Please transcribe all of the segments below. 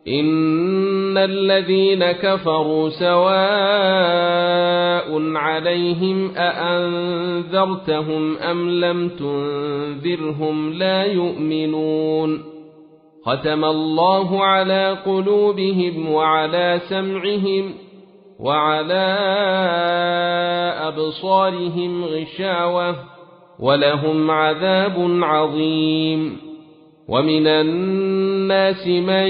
إن الذين كفروا سواء عليهم أأنذرتهم أم لم تنذرهم لا يؤمنون ختم الله على قلوبهم وعلى سمعهم وعلى أبصارهم غشاوة ولهم عذاب عظيم ومن الناس من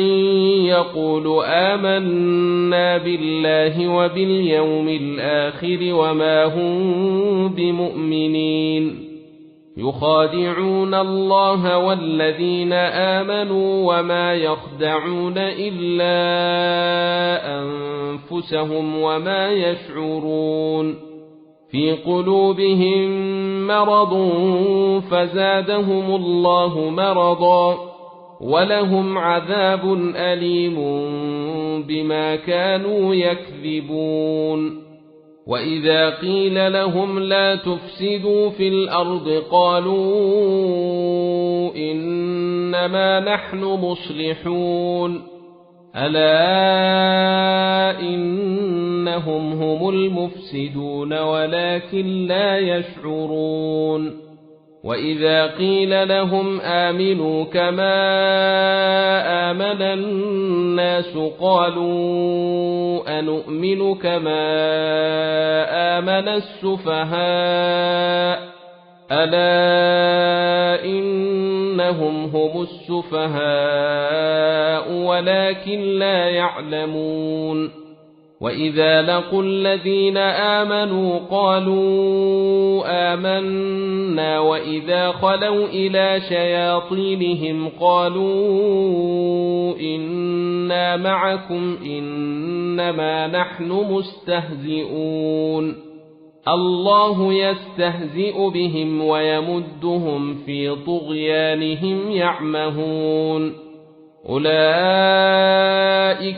يقول آمنا بالله وباليوم الآخر وما هم بمؤمنين يخادعون الله والذين آمنوا وما يخدعون إلا أنفسهم وما يشعرون في قلوبهم مرض فزادهم الله مرضا ولهم عذاب أليم بما كانوا يكذبون وإذا قيل لهم لا تفسدوا في الأرض قالوا إنما نحن مصلحون ألا إنهم هم المفسدون ولكن لا يشعرون وإذا قيل لهم آمنوا كما آمن الناس قالوا أنؤمن كما آمن السفهاء ألا إنهم هم السفهاء ولكن لا يعلمون وإذا لقوا الذين آمنوا قالوا آمنا وإذا خلوا إلى شياطينهم قالوا إنا معكم إنما نحن مستهزئون الله يستهزئ بهم ويمدهم في طغيانهم يعمهون أولئك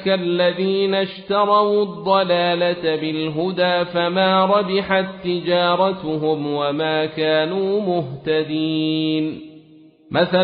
الذين اشتروا الضلالة بالهدى فما ربحت تجارتهم وما كانوا مهتدين مثل